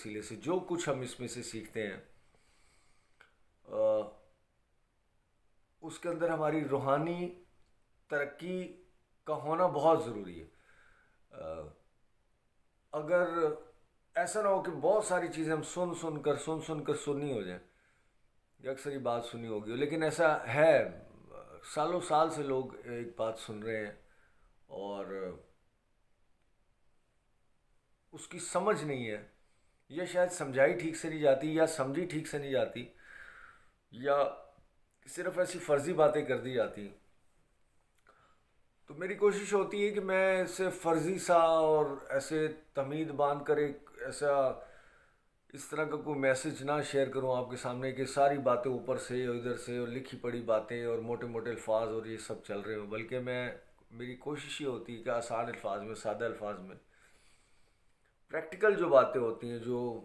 وسیلے سے جو کچھ ہم اس میں سے سیکھتے ہیں اس کے اندر ہماری روحانی ترقی کا ہونا بہت ضروری ہے. اگر ایسا نہ ہو کہ بہت ساری چیزیں ہم سن کر سنی ہو جائیں، یا اکثر یہ بات سنی ہوگی، لیکن ایسا ہے سالوں سال سے لوگ ایک بات سن رہے ہیں اور اس کی سمجھ نہیں ہے، یا شاید سمجھائی ٹھیک سے نہیں جاتی، یا سمجھی ٹھیک سے نہیں جاتی، یا صرف ایسی فرضی باتیں کر دی جاتی ہیں. تو میری کوشش ہوتی ہے کہ میں اسے فرضی سا اور ایسے تمید باندھ کر ایک ایسا اس طرح کا کوئی میسج نہ شیئر کروں آپ کے سامنے کہ ساری باتیں اوپر سے اور ادھر سے اور لکھی پڑھی باتیں اور موٹے موٹے الفاظ اور یہ سب چل رہے ہوں، بلکہ میری کوشش یہ ہوتی ہے کہ آسان الفاظ میں، سادہ الفاظ میں، پریکٹیکل جو باتیں ہوتی ہیں، جو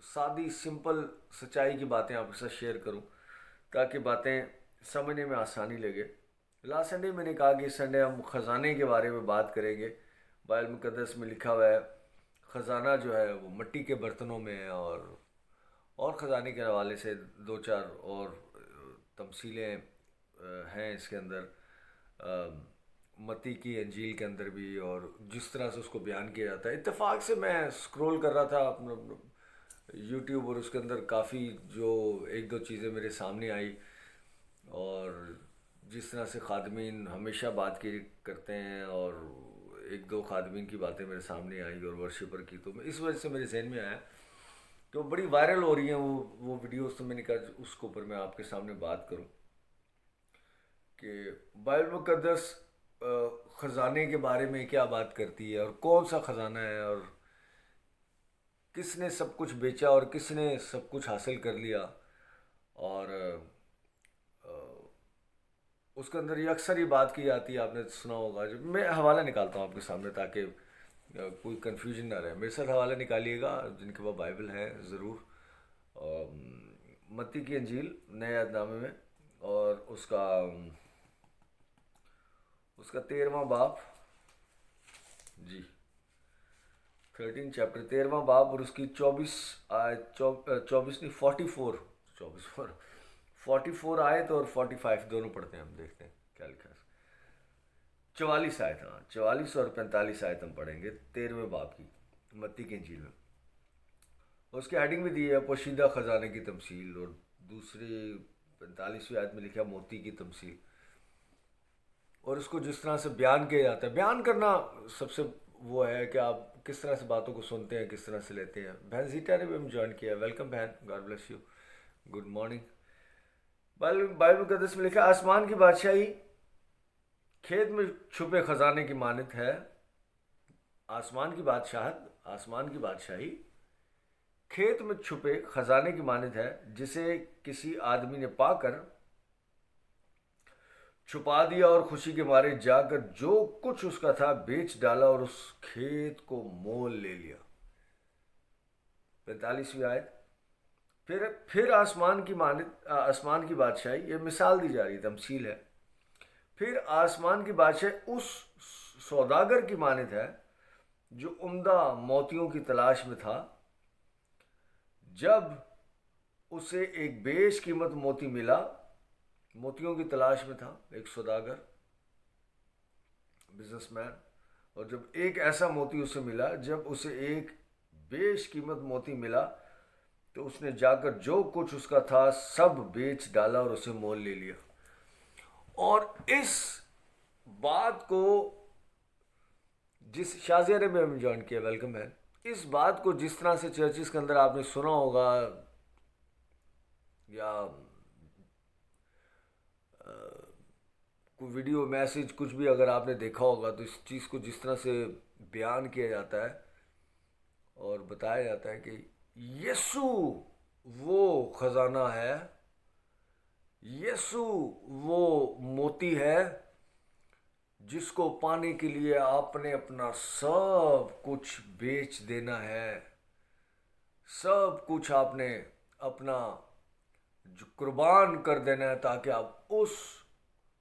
سادی سمپل سچائی کی باتیں آپ کے ساتھ شیئر کروں تاکہ باتیں سمجھنے میں آسانی لگے. لاسٹ سنڈے میں نے کہا کہ اس سنڈے ہم خزانے کے بارے میں بات کریں گے. بائبل مقدس میں لکھا ہوا ہے خزانہ جو ہے وہ مٹی کے برتنوں میں ہے، اور خزانے کے حوالے سے دو چار اور تمثیلیں ہیں اس کے اندر، متی کی انجیل کے اندر بھی، اور جس طرح سے اس کو بیان کیا جاتا ہے. اتفاق سے میں سکرول کر رہا تھا اپنا یوٹیوب، اور اس کے اندر کافی جو ایک دو چیزیں میرے سامنے آئی، اور جس طرح سے خادمین ہمیشہ بات کی کرتے ہیں، اور ایک دو خادمین کی باتیں میرے سامنے آئی اور ورشپر کی، تو اس وجہ سے میرے ذہن میں آیا کہ وہ بڑی وائرل ہو رہی ہیں وہ ویڈیوز. تو میں نے کہا اس کے اوپر میں آپ کے سامنے بات کروں کہ بائبل مقدس خزانے کے بارے میں کیا بات کرتی ہے، اور کون سا خزانہ ہے، اور کس نے سب کچھ بیچا اور کس نے سب کچھ حاصل کر لیا. اور اس کے اندر یہ اکثر یہ بات کی جاتی ہے، آپ نے سنا ہوگا. جو میں حوالہ نکالتا ہوں آپ کے سامنے تاکہ کوئی کنفیوژن نہ رہے. میرے ساتھ حوالہ نکالیے گا جن کے پاس بائبل ہے ضرور. متی کی انجیل نئے عہد نامے میں، اور اس کا 13واں باب، جی 13 چیپٹر 13واں باب، اور اس کی 24 نہیں 44 آیت اور 45 دونوں پڑھتے ہیں. ہم دیکھتے ہیں کیا لکھا ہے. 44 آیت، ہاں 44 اور 45 آیت ہم پڑھیں گے 13ویں باب کی متی کی انجیل میں. اس کی ہیڈنگ بھی دی ہے پوشیدہ خزانے کی تمثیل، اور دوسری 45ویں آیت میں لکھا موتی کی تمثیل. اور اس کو جس طرح سے بیان کیا جاتا ہے، بیان کرنا سب سے وہ ہے کہ آپ کس طرح سے باتوں کو سنتے ہیں، کس طرح سے لیتے ہیں. بہن زیٹا نے بھی ہم جوائن کیا ہے، ویلکم بہن، God bless you, good morning. Bible مقدس میں لکھا آسمان کی بادشاہی کھیت میں چھپے خزانے کی مانند ہے. آسمان کی بادشاہی کھیت میں چھپے خزانے کی مانند ہے، جسے کسی آدمی نے پا کر چھپا دیا اور خوشی کے مارے جا کر جو کچھ اس کا تھا بیچ ڈالا اور اس کھیت کو مول لے لیا. 45ویں آیت، پھر آسمان کی بادشاہی، یہ مثال دی جا رہی، تمثیل ہے. پھر آسمان کی بادشاہی اس سوداگر کی مانند ہے جو عمدہ موتیوں کی تلاش میں تھا. جب اسے ایک بیش قیمت موتی ملا، موتیوں کی تلاش میں تھا ایک سوداگر، بزنس مین، اور جب ایک ایسا موتی اسے ملا، جب اسے ایک بیش قیمت موتی ملا، تو اس نے جا کر جو کچھ اس کا تھا سب بیچ ڈالا اور اسے مول لے لیا. اور اس بات کو جس شازیہ نے بھی ہمیں جوائن کیا، ویلکم ہے. اس بات کو جس طرح سے چرچز کے اندر آپ نے سنا ہوگا، یا کوئی ویڈیو میسج کچھ بھی اگر آپ نے دیکھا ہوگا، تو اس چیز کو جس طرح سے بیان کیا جاتا ہے اور بتایا جاتا ہے کہ یسوع وہ خزانہ ہے، یسوع وہ موتی ہے جس کو پانے کے لیے آپ نے اپنا سب کچھ بیچ دینا ہے. سب کچھ آپ نے اپنا جو قربان کر دینا ہے تاکہ آپ اس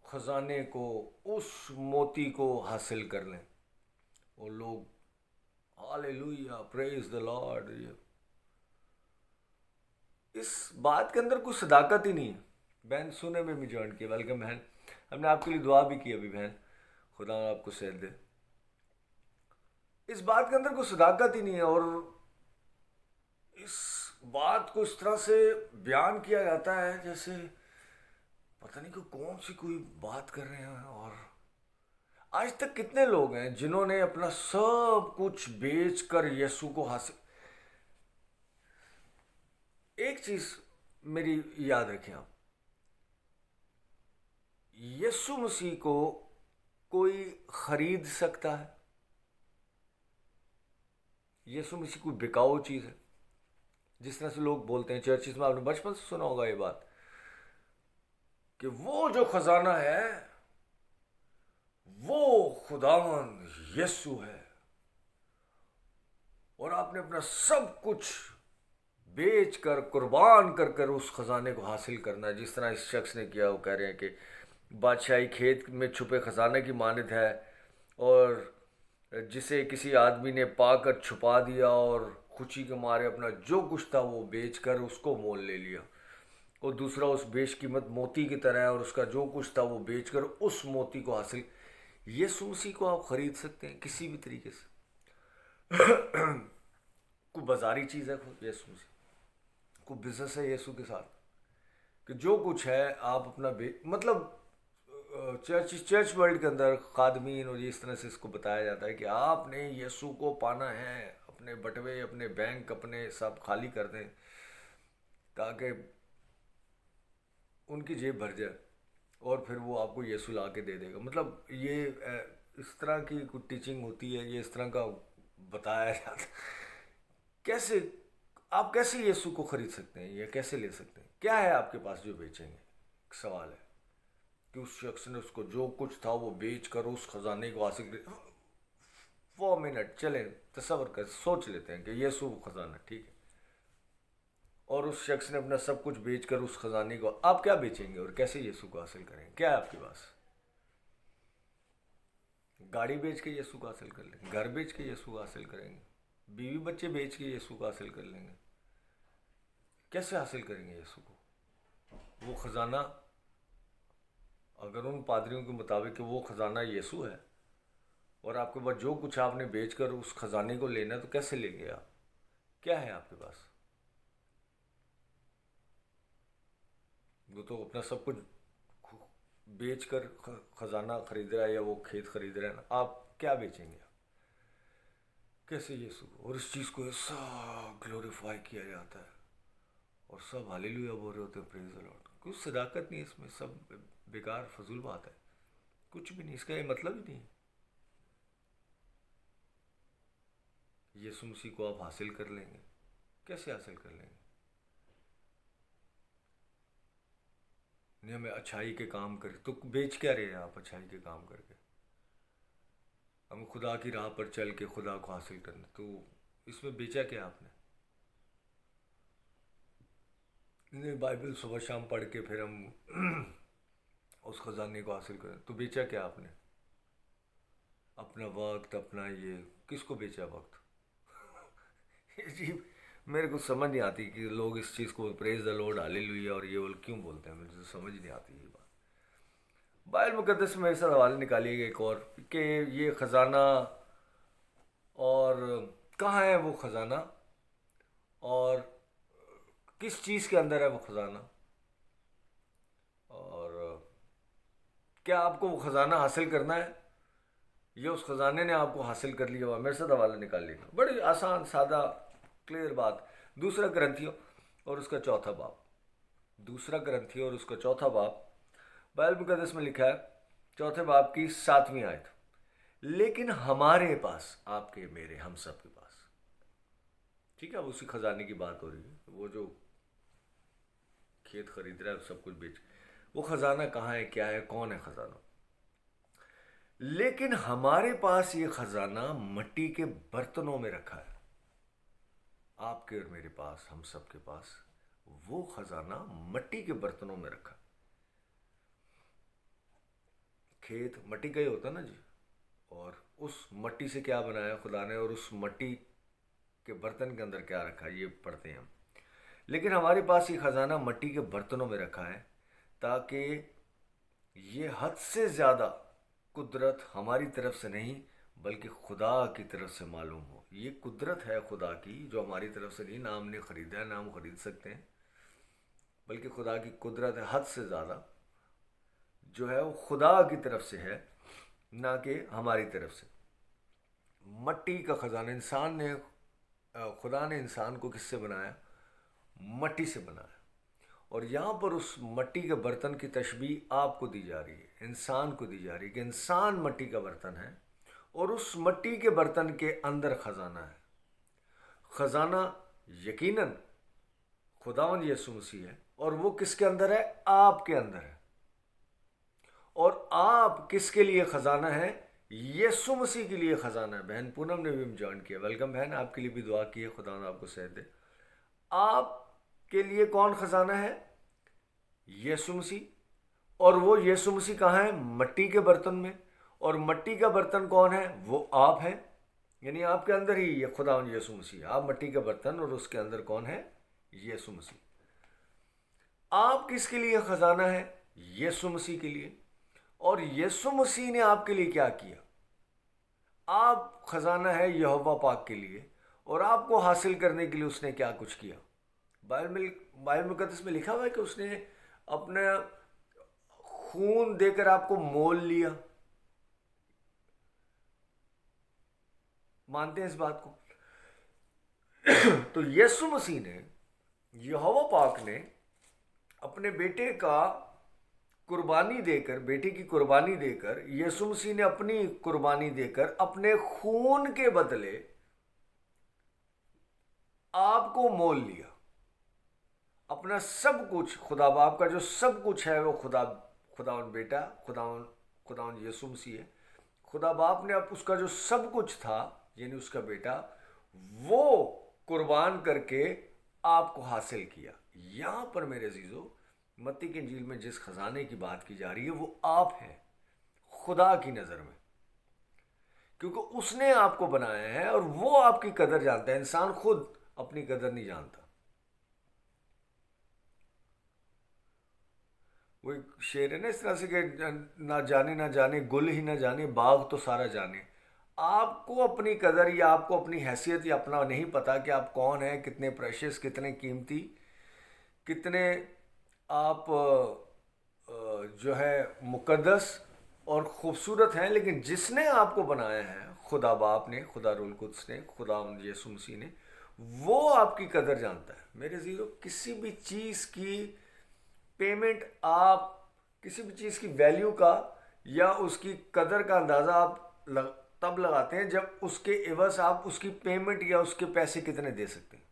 خزانے کو، اس موتی کو حاصل کر لیں. اور لوگ ہاللیلویا، پریز دا لارڈ. اس بات کے اندر کوئی صداقت ہی نہیں ہے. بہن سونے میں بھی جوائن کیا، ویلکم بہن. ہم نے آپ کے لیے دعا بھی کی ابھی بہن، خدا آپ کو صحت دے. اس بات کے اندر کوئی صداقت ہی نہیں ہے، اور اس بات کو اس طرح سے بیان کیا جاتا ہے جیسے پتہ نہیں کہ کون سی کوئی بات کر رہے ہیں. اور آج تک کتنے لوگ ہیں جنہوں نے اپنا سب کچھ بیچ کر یسوع کو حاصل. ایک چیز میری یاد رکھیں آپ، یسوع مسیح کو کوئی خرید سکتا ہے؟ یسوع مسیح کوئی بکاؤ چیز ہے؟ جس طرح سے لوگ بولتے ہیں چرچز میں، آپ نے بچپن سے سنا ہوگا یہ بات کہ وہ جو خزانہ ہے وہ خداوند یسوع ہے، اور آپ نے اپنا سب کچھ بیچ کر قربان کر کر اس خزانے کو حاصل کرنا ہے. جس طرح اس شخص نے کیا، وہ کہہ رہے ہیں کہ بادشاہی کھیت میں چھپے خزانے کی مانند ہے، اور جسے کسی آدمی نے پا کر چھپا دیا اور خوشی کے مارے اپنا جو کچھ تھا وہ بیچ کر اس کو مول لے لیا. اور دوسرا اس بیش قیمت موتی کی طرح ہے، اور اس کا جو کچھ تھا وہ بیچ کر اس موتی کو حاصل. یسوع مسیح کو آپ خرید سکتے ہیں کسی بھی طریقے سے. کوئی بازاری چیز ہے خود یسوع مسیح، کوئی بزنس ہے یسوع کے ساتھ کہ جو کچھ ہے آپ اپنا مطلب چرچ ورلڈ کے اندر خادمین اور اس طرح سے اس کو بتایا جاتا ہے کہ آپ نے یسوع کو پانا ہے، اپنے بٹوے، اپنے بینک، اپنے سب خالی کر دیں تاکہ ان کی جیب بھر جائے، اور پھر وہ آپ کو یسوع لا کے دے دے گا. مطلب یہ اس طرح کی کوئی ٹیچنگ ہوتی ہے، یہ اس طرح کا بتایا جاتا ہے. کیسے آپ کیسے یسوع کو خرید سکتے ہیں یا کیسے لے سکتے ہیں؟ کیا ہے آپ کے پاس جو بیچیں گے؟ سوال ہے کہ اس شخص نے اس کو جو کچھ تھا وہ بیچ کر اس خزانے کو حاصل کر. 4 منٹ چلیں تصور کر سوچ لیتے ہیں کہ یسوع خزانہ ٹھیک ہے، اور اس شخص نے اپنا سب کچھ بیچ کر اس خزانے کو، آپ کیا بیچیں گے اور کیسے یسوع کو حاصل کریں گے؟ کیا ہے آپ کے پاس؟ گاڑی بیچ کے یسوع کو حاصل کر لیں گے، گھر بیچ کے یسوع کو حاصل کریں گے، بیوی بچے بیچ کے یسوع کو حاصل کر لیں گے. کیسے حاصل کریں گے یسوع کو؟ وہ خزانہ اگر ان پادریوں کے مطابق کہ وہ خزانہ یسوع ہے، اور آپ کے پاس جو کچھ آپ نے بیچ کر اس خزانے کو لینا ہے، تو کیسے لیں گے آپ؟ کیا ہے آپ کے پاس؟ وہ تو اپنا سب کچھ بیچ کر خزانہ خرید رہا ہے، یا وہ کھیت خرید رہا ہے نا. آپ کیا بیچیں گے؟ کیسے یسوع کو؟ اور اس چیز کو ایسا گلوریفائی کیا جاتا ہے اور سب ہاللیلویا بول رہے ہوتے ہیں، پریز دی لارڈ. کچھ صداقت نہیں اس میں، سب بیکار فضول بات ہے، کچھ بھی نہیں، اس کا یہ مطلب ہی نہیں ہے. یسوع مسیح کو آپ حاصل کر لیں گے، کیسے حاصل کر لیں گے؟ نہیں، ہمیں اچھائی کے کام کر تو بیچ کیا رہے ہیں آپ اچھائی کے کام کر کے؟ ہم خدا کی راہ پر چل کے خدا کو حاصل کرنا، تو اس میں بیچا کیا آپ نے؟ نہیں، بائبل صبح شام پڑھ کے پھر ہم اس خزانے کو حاصل کریں، تو بیچا کیا آپ نے؟ اپنا وقت، اپنا یہ کس کو بیچا وقت؟ جی، میرے کو سمجھ نہیں آتی کہ لوگ اس چیز کو پریز دا لارڈ ہاللیلویا اور یہ کیوں بولتے ہیں. مجھے سمجھ نہیں آتی یہ بات. بائبل مقدس میں ایسا حوالے نکالیے گا ایک اور کہ یہ خزانہ، اور کہاں ہے وہ خزانہ، اور کس چیز کے اندر ہے وہ خزانہ، اور کیا آپ کو وہ خزانہ حاصل کرنا ہے، یہ اس خزانے نے آپ کو حاصل کر لیا ہوا؟ میرے ساتھ حوالہ نکال لیے گا، بڑی آسان سادہ کلیئر بات. دوسرا کرنتھیوں اور اس کا چوتھا باب، دوسرا کرنتھیوں اور اس کا چوتھا باب، بائبل مقدس میں لکھا ہے، چوتھے باب کی 7ویں آیت: لیکن ہمارے پاس، آپ کے میرے ہم سب کے پاس، ٹھیک ہے، اسی خزانے کی بات ہو رہی ہے، وہ جو کھیت خرید رہا ہے سب کچھ بیچ، وہ خزانہ کہاں ہے، کیا ہے، کون ہے خزانہ؟ لیکن ہمارے پاس یہ خزانہ مٹی کے برتنوں میں رکھا ہے. آپ کے اور میرے پاس، ہم سب کے پاس وہ خزانہ مٹی کے برتنوں میں رکھا. کھیت مٹی کا ہی ہوتا نا جی، اور اس مٹی سے کیا بنایا خدا نے اور اس مٹی کے برتن کے اندر کیا رکھا یہ پڑھتے ہیں ہم. لیکن ہمارے پاس یہ خزانہ مٹی کے برتنوں میں رکھا ہے تاکہ یہ حد سے زیادہ قدرت ہماری طرف سے نہیں بلکہ خدا کی طرف سے معلوم ہو. یہ قدرت ہے خدا کی جو ہماری طرف سے نہیں، نہ ہم نے خریدا ہے نہ ہم خرید سکتے ہیں، بلکہ خدا کی قدرت ہے حد سے زیادہ جو ہے وہ خدا کی طرف سے ہے نہ کہ ہماری طرف سے. مٹی کا خزانہ خدا نے انسان کو کس سے بنایا؟ مٹی سے بنایا. اور یہاں پر اس مٹی کے برتن کی تشبیہ آپ کو دی جا رہی ہے، انسان کو دی جا رہی ہے کہ انسان مٹی کا برتن ہے اور اس مٹی کے برتن کے اندر خزانہ ہے. خزانہ یقیناً خداوند یسوع مسیح ہے اور وہ کس کے اندر ہے؟ آپ کے اندر ہے. اور آپ کس کے لیے خزانہ ہے؟ یسوع مسیح کے لیے خزانہ ہے. بہن پونم نے بھی جوائن کیا، ویلکم بہن، آپ کے لیے بھی دعا کی ہے، خداوند آپ کو صحت دے. آپ کے لیے کون خزانہ ہے؟ یسوع مسیح. اور وہ یسوع مسیح کہاں ہے؟ مٹی کے برتن میں. اور مٹی کا برتن کون ہے؟ وہ آپ ہیں. یعنی آپ کے اندر ہی یہ خداوند یسوع مسیح. آپ مٹی کا برتن اور اس کے اندر کون ہے؟ یسوع مسیح. آپ کس کے لیے خزانہ ہے؟ یسوع مسیح کے لیے. اور یسوع مسیح نے آپ کے لیے کیا کیا؟ آپ خزانہ ہے یہوہ پاک کے لیے اور آپ کو حاصل کرنے کے لیے اس نے کیا کچھ کیا؟ بائبل مقدس میں لکھا ہوا ہے کہ اس نے اپنا خون دے کر آپ کو مول لیا. مانتے ہیں اس بات کو؟ تو یسوع مسیح نے، یہوہ پاک نے اپنے بیٹے کا قربانی دے کر، بیٹے کی قربانی دے کر، یسوع مسیح نے اپنی قربانی دے کر اپنے خون کے بدلے آپ کو مول لیا. اپنا سب کچھ، خدا باپ کا جو سب کچھ ہے وہ خداوند بیٹا، خداوند یسوع مسیح ہے. خدا باپ نے اب اس کا جو سب کچھ تھا یعنی اس کا بیٹا وہ قربان کر کے آپ کو حاصل کیا. یہاں پر میرے عزیزو متی کی انجیل میں جس خزانے کی بات کی جا رہی ہے وہ آپ ہیں خدا کی نظر میں، کیونکہ اس نے آپ کو بنایا ہے اور وہ آپ کی قدر جانتا ہے. انسان خود اپنی قدر نہیں جانتا. وہ ایک شعر ہے نا اس طرح سے کہ نہ جانے گل ہی نہ جانے باغ تو سارا جانے. آپ کو اپنی قدر یا آپ کو اپنی حیثیت یا اپنا نہیں پتا کہ آپ کون ہیں، کتنے پریشس، کتنے قیمتی، کتنے آپ جو ہے مقدس اور خوبصورت ہیں. لیکن جس نے آپ کو بنایا ہے، خدا باپ نے، خدا روح القدس نے، خدا یسوع مسیح نے، وہ آپ کی قدر جانتا ہے. میرے عزیزو کسی بھی چیز کی پیمنٹ، آپ کسی بھی چیز کی ویلیو کا یا اس کی قدر کا اندازہ آپ تب لگاتے ہیں جب اس کے عوض آپ اس کی پیمنٹ یا اس کے پیسے کتنے دے سکتے ہیں.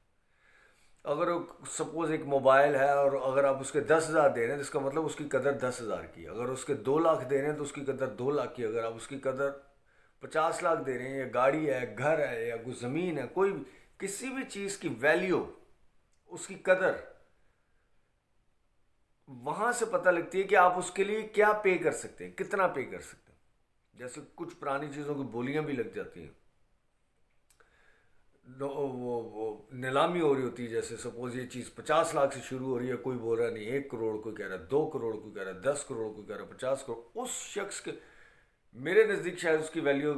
اگر سپوز ایک موبائل ہے اور اگر آپ اس کے 10,000 دے رہے ہیں تو اس کا مطلب اس کی قدر 10,000 کی. اگر اس کے 2 لاکھ دے رہے ہیں تو اس کی قدر 2 لاکھ کی. اگر آپ اس کی قدر 50 لاکھ دے رہے ہیں، یا گاڑی ہے، گھر ہے، یا کوئی زمین ہے، کوئی کسی بھی چیز کی ویلیو، اس کی قدر وہاں سے پتہ لگتی ہے کہ آپ اس کے لیے کیا پے کر سکتے ہیں، کتنا پے کر سکتے ہیں. جیسے کچھ پرانی چیزوں کی بولیاں بھی لگ جاتی ہیں، وہ نیلامی ہو رہی ہوتی ہے. جیسے سپوز یہ چیز 50 لاکھ سے شروع ہو رہی ہے، کوئی بول رہا نہیں 1 کروڑ، کوئی کہہ رہا ہے 2 کروڑ، کوئی کہہ رہا ہے 10 کروڑ، کوئی کہہ رہا ہے 50 کروڑ. اس شخص کے میرے نزدیک شاید اس کی ویلیو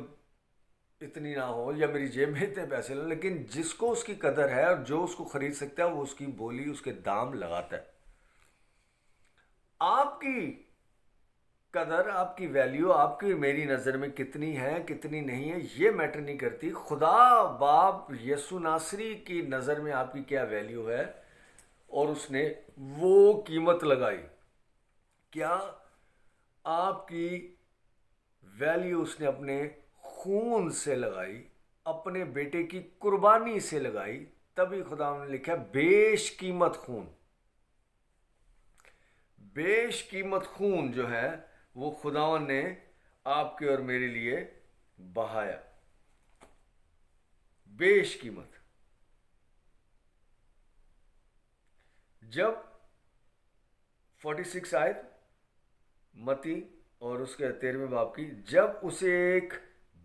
اتنی نہ ہو یا میری جیب میں اتنے پیسے لیں، لیکن جس کو اس کی قدر ہے اور جو اس کو خرید سکتا ہے وہ اس کی بولی، اس کے دام لگاتا ہے. آپ کی قدر، آپ کی ویلیو، آپ کی میری نظر میں کتنی ہے کتنی نہیں ہے یہ میٹر نہیں کرتی. خدا باپ یسوع ناصری کی نظر میں آپ کی کیا ویلیو ہے اور اس نے وہ قیمت لگائی. کیا آپ کی ویلیو اس نے اپنے خون سے لگائی، اپنے بیٹے کی قربانی سے لگائی. تبھی خدا نے لکھا بیش قیمت خون. بیش قیمت خون جو ہے وہ خداوند نے آپ کے اور میرے لیے بہایا. بیش قیمت. جب 46 آیت متی اور اس کے 13ویں باب کی، جب اسے ایک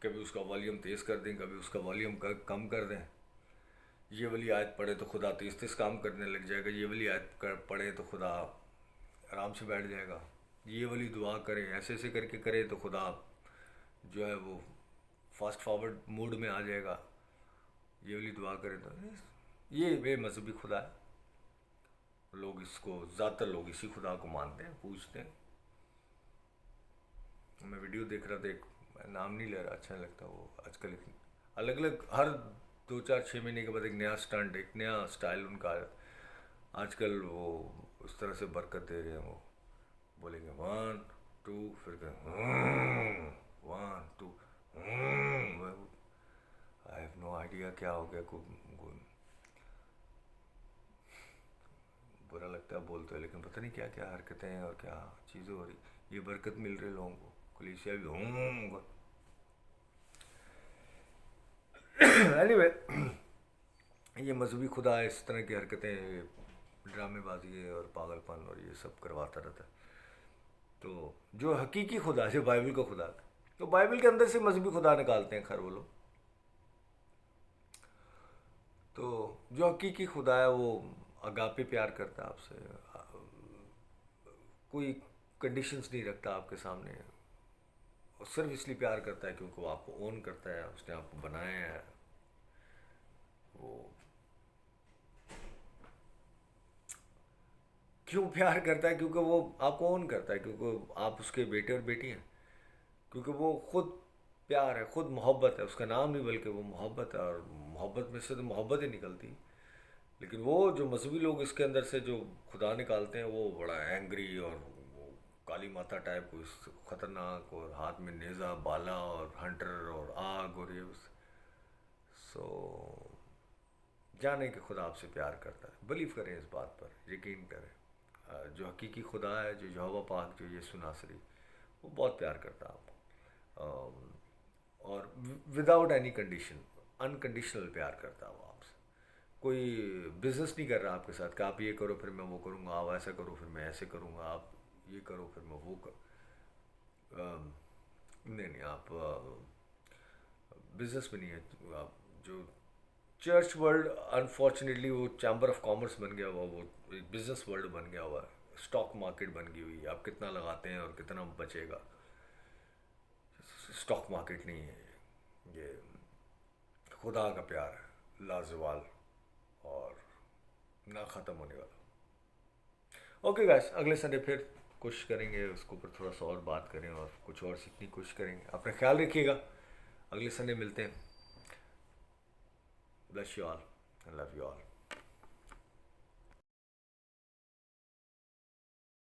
کبھی اس کا والیوم تیز کر دیں، کبھی اس کا والیوم کم کر دیں. یہ والی آیت پڑھے تو خدا تیز تیز کام کرنے لگ جائے گا، یہ والی آیت پڑھے تو خدا آرام سے بیٹھ جائے گا. یہ والی دعا کریں، ایسے ایسے کر کے کریں تو خدا جو ہے وہ فاسٹ فارورڈ موڈ میں آ جائے گا. یہ والی دعا کریں تو یہ بے مذہبی خدا ہے. لوگ اس کو زیادہ تر لوگ اسی خدا کو مانتے ہیں، پوجتے ہیں. میں ویڈیو دیکھ رہا تھا ایک، میں نام نہیں لے رہا، اچھا نہیں لگتا. وہ آج کل الگ الگ ہر 2 4 6 مہینے کے بعد ایک نیا اسٹنٹ، ایک نیا اسٹائل ان کا آج کل وہ اس طرح سے برکت دے رہے ہیں. وہ بولیں گے 1 2 پھر کہ 1 2. آئی ہیو نو آئیڈیا کیا ہو گیا. برا لگتا ہے بولتے ہیں، لیکن پتہ نہیں کیا کیا حرکتیں ہیں اور کیا چیزیں ہو رہی. یہ برکت مل رہی لوگوں کو، کلیسیا بھی اینی وے یہ مذہبی خدا اس طرح کی حرکتیں، ڈرامے بازی اور پاگل پن اور یہ سب کرواتا رہتا ہے. تو جو حقیقی خدا، جو بائبل کا خدا، تو بائبل کے اندر سے مذہبی خدا نکالتے ہیں خیر وہ لوگ. تو جو حقیقی خدا ہے وہ اگاپے پیار کرتا ہے آپ سے، کوئی کنڈیشنز نہیں رکھتا آپ کے سامنے. اور صرف اس لیے پیار کرتا ہے کیونکہ وہ آپ کو اون کرتا ہے، اس نے آپ کو بنایا ہے. وہ کیوں پیار کرتا ہے؟ کیونکہ وہ آپ کو اون کرتا ہے، کیونکہ آپ اس کے بیٹے اور بیٹی ہیں. کیونکہ وہ خود پیار ہے، خود محبت ہے. اس کا نام نہیں بلکہ وہ محبت ہے، اور محبت میں سے تو محبت ہی نکلتی. لیکن وہ جو مذہبی لوگ اس کے اندر سے جو خدا نکالتے ہیں وہ بڑا اینگری اور وہ کالی ماتا ٹائپ کو خطرناک، اور ہاتھ میں نیزہ بالا اور ہنٹر اور آگ اور یہ. سو جانے کہ خدا آپ سے پیار کرتا ہے. بلیو کریں اس بات پر، یقین کریں. جو حقیقی خدا ہے، جو یہوہ پاک، جو یسوع ناصری، وہ بہت پیار کرتا ہے آپ کو، اور وداؤٹ اینی کنڈیشن، انکنڈیشنل پیار کرتا ہے وہ آپ سے. کوئی بزنس نہیں کر رہا آپ کے ساتھ کہ آپ یہ کرو پھر میں وہ کروں گا، آپ ایسا کرو پھر میں ایسے کروں گا، آپ یہ کرو پھر میں وہ نہیں، آپ بزنس میں نہیں ہے. آپ جو چرچ ورلڈ انفارچونیٹلی وہ چیمبر آف کامرس بن گیا ہوا، وہ ایک بزنس ورلڈ بن گیا ہوا ہے. اسٹاک مارکیٹ بن گئی ہوئی ہے. آپ کتنا لگاتے ہیں اور کتنا بچے گا. اسٹاک مارکیٹ نہیں ہے یہ خدا کا پیار ہے، لازوال اور نہ ختم ہونے والا. اوکے گائس، اگلے سنڈے پھر کوشش کریں گے اس کو اوپر تھوڑا سا اور بات کریں اور کچھ اور سیکھنے کی کوشش کریں گے. اپنا خیال رکھیے گا. اگلے سنڈے ملتے ہیں. Bless you all and love you all.